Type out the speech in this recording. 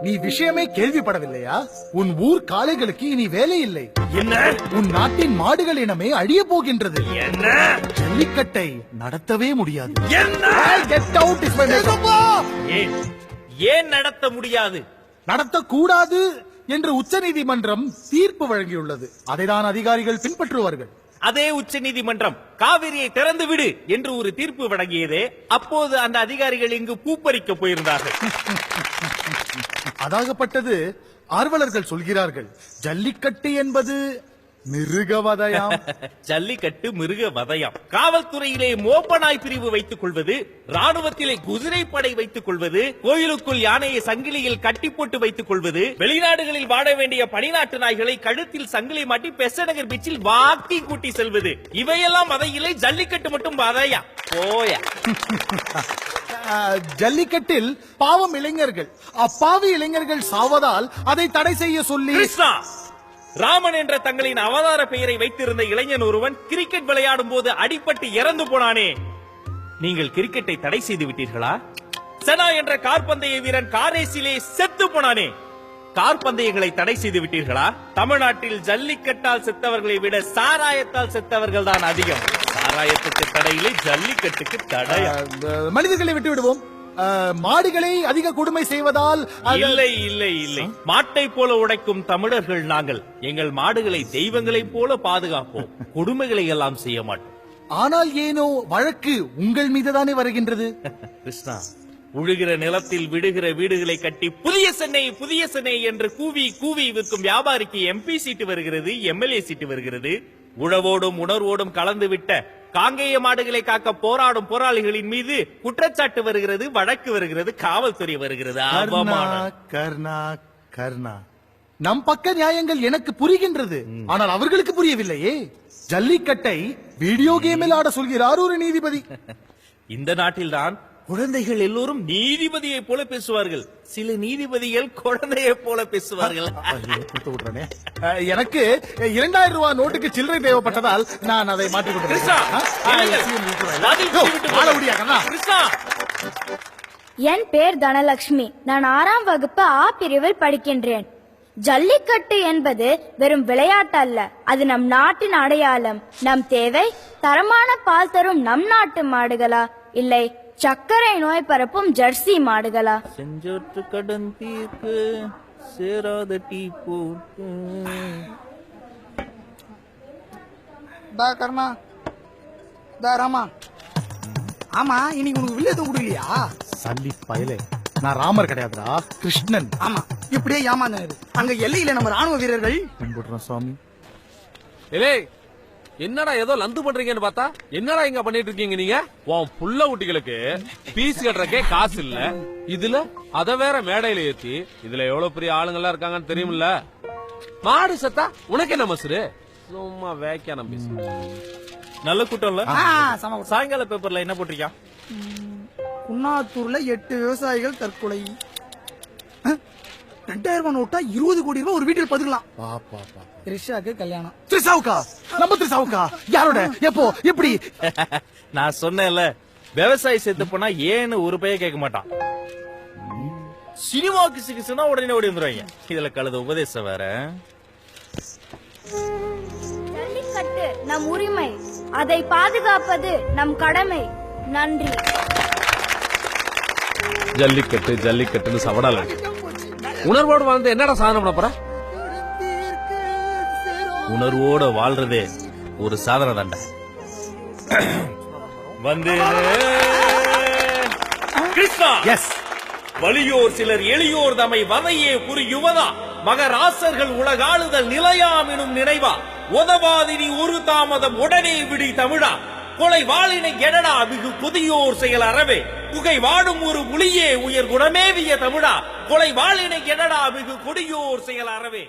நீ விஷயமே கேள்விப்படவில்லையா? உன் ஊர் காளைகளுக்கு இனி வேலை இல்லை. என்ன? உன் நாட்டின் மாடுகள் இனமே அழிய போகின்றது. என்ன? ஜல்லிக்கட்டை நடத்தவே முடியாது. என்ன? கெட் அவுட் இஸ் மை ஏன் நடத்த முடியாது? நடத்தக்கூடாது என்று உச்சநீதிமன்றம் தீர்ப்பு வழங்கியுள்ளது. அதைதான் அதிகாரிகள் பின்பற்றுவார்கள். அதே உச்ச நீதிமன்றம் காவிரியை திறந்து விடு என்று ஒரு தீர்ப்பு வழங்கியதே, அப்போது அந்த அதிகாரிகள் இங்கு பூப்பறிக்க போயிருந்தார்கள். அதாகப்பட்டது ஆர்வலர்கள் சொல்கிறார்கள், ஜல்லிக்கட்டு என்பது மிருகவதையாம். ஜல்லிக்கட்டு மிருக வதையாம். காவல்துறையிலே மோப்பனாய் பிரிவு வைத்துக் கொள்வது, ராணுவத்திலே குதிரைப்படை வைத்துக் கொள்வது, கோயிலுக்குள் யானையை சங்கிலியில் கட்டி போட்டு வைத்துக் கொள்வது, வெளிநாடுகளில் வாட வேண்டிய பனிநாட்டு நாய்களை கழுத்தில் சங்கிலி மாட்டி பெசநகர் பீச்சில் வாக்கி கூட்டி செல்வது, இவையெல்லாம் வதையிலே, ஜல்லிக்கட்டு மட்டும் வதையா போயா. ஜல்லிக்கட்டில் பாவம் இளைஞர்கள், அப்பாவி இளைஞர்கள் சாவதால் அதை தடை செய்ய சொல்லி கிருஷ்ணா, ராமன் என்ற தங்களின் அவதார பெயரை வைத்திருந்த இளைஞன் ஒருவன் கிரிக்கெட் விளையாடும் போது அடிபட்டு இறந்து போனானே, நீங்கள் கிரிக்கெட்டை தடை செய்து விட்டீர்களா? செனா என்ற கார்பந்தய வீரன் காரேசிலே செத்து போனானே, கார்பந்தயங்களை தடை செய்து விட்டீர்களா? தமிழ்நாட்டில் ஜல்லிக்கட்டால் செத்தவர்களை விட சாராயத்தால் செத்தவர்கள் தான் அதிகம். சாராயத்துக்கு தடையிலே, ஜல்லிக்கட்டுக்கு தடை. மனிதர்களை விட்டு விடுவோம். மாடுகளை அதிக கொடுமை செய்வதால் இல்லை இல்லை இல்லை, மாட்டை போல உடைக்கும் தமிழர்கள் நாங்கள். எங்கள் மாடுகளை தெய்வங்களை போல பாதுகாப்போம், கொடுமைகளை எல்லாம் செய்ய மாட்டோம். ஆனால் ஏனோ வழக்கு உங்கள் மீதுதானே வருகின்றது. கிருஷ்ணா, உழுகிற நிலத்தில் விடுகிற வீடுகளை கட்டி புதிய சென்னை புதிய சென்னை என்று கூவி கூவி விற்கும் வியாபாரிக்கு எம்பி சீட்டு வருகிறது, எம்எல்ஏ சீட்டு வருகிறது. உழவோடும் உணர்வோடும் கலந்து விட்ட காங்கேய மாடுகளை காக்க போராடும் போராளிகளின் மீது குற்றச்சாட்டு வருகிறது, வழக்கு வருகிறது, காவல்துறை வருகிறது. கர்ணா கர்ணா, நம் பக்க நியாயங்கள் எனக்கு புரிகின்றது, ஆனால் அவர்களுக்கு புரியவில்லையே. ஜல்லிக்கட்டை வீடியோ கேமில் ஆட சொல்கிறார் ஒரு நீதிபதி. இந்த நாட்டில்தான் குழந்தைகள் எல்லோரும் நீதிபதியை போல பேசுவார்கள், சில நீதிபதிகள் குழந்தையை போல பேசுவார்கள். எனக்கு 2000 ரூபாய் நோட்டுக்கு சில்லறை தேவைப்பட்டதால் நான் அதை மாற்றிக் என் பேர் தனலட்சுமி. நான் 6ஆம் வகுப்பு ஆ பிரிவில் படிக்கின்றேன். ஜல்லிக்கட்டு என்பது வெறும் விளையாட்டு அல்ல, அது நம் நாட்டின் அடையாளம். நம் தேவை தரமான பால் தரும் நம் நாட்டு மாடுகளா, இல்லை சர்க்கரை நோய் பரப்பும் ஜெர்சி மாடுகளா? செஞ்சோற்று கடன் தீர்க்கு சேராத டீ போட்டு. கர்மா ராமா, ஆமா இன்னைக்கு உனக்கு வில்லேஜ் கொடுக்கலையா? சல்லி பயலே, நான் ராமர் கிடையாதுடா, கிருஷ்ணன். ஆமா, இப்படியே ஏமாந்தாரு. அங்க எல்லையில நம்ம ராணுவ வீரர்கள் சுவாமி. என்னடா ஏதோ லந்து பண்றீங்கன்னு பார்த்தா என்னடா இங்க பண்ணிட்டு இருக்கீங்க நீங்க? உன் புள்ள குட்டிகளுக்கு பீஸ் கட்டுறக்கே காசு இல்ல, இதுல அத வேற மேடையில ஏத்தி, இதுல எவ்வளவு பெரிய ஆளுங்கெல்லாம் இருக்காங்கன்னு தெரியுமில்ல. மாடு சத்தா உனக்கு என்ன மசுரு? சும்மா வேக்கான பேசு. நல்ல கூட்டம்ல. சாயங்கால பேப்பர்ல என்ன போட்டிருக்கா? குன்னாத்தூர்ல 8 விவசாயிகள் தற்கொலை. 2000 ரூபாய் நோட்டா 20 கோடி ரூபாய் ஒரு வீட்டில் பதுக்கலாம். த்ரிஷாக்கு கல்யாணம். த்ரிஷாவுக்கா? நம்ம த்ரிஷாவுக்கா? யாரோட? எப்போ? எப்படி? நான் சொன்னேன்ல, விவசாயி செத்து போனா ஏன்னு ஒரு பைய கேட்க மாட்டான். சினிமாவுக்கு சிகிச்சைனா உடனே ஓடி வந்துருவாங்க. இதுல கழுத உபதேசம் வேற. ஜல்லிக்கட்டு நம் உரிமை, அதை பாதுகாப்பது நம் கடமை. நன்றி. ஜல்லிக்கட்டு ஜல்லிக்கட்டுன்னு சவடால உணர்வோடு வாழ்ந்து என்னடா சாதனை பண்ண போற? உணர்வோட வாழ்றதே ஒரு சாதனை தாண்டா. வந்து கிருஷ்ணா, எஸ், வலியோர் சிலர் எளியோர் தமை வதையே புரி யுவதா, மகராசர்கள் உலகாளுதல் நிலையாம் எனும் நினைவா, உதவாதினி ஒரு தாமதம் உடனே விடி தமிழா, கொலை வாளினை எடடா மிகு புதியோர் செயல் அறவே, புகை வாடும் ஒரு புலியே உயர் குணமேவிய தமிழா, கொலை வாளினை எடடா மிகு கொடியோர் செயல் அறவே.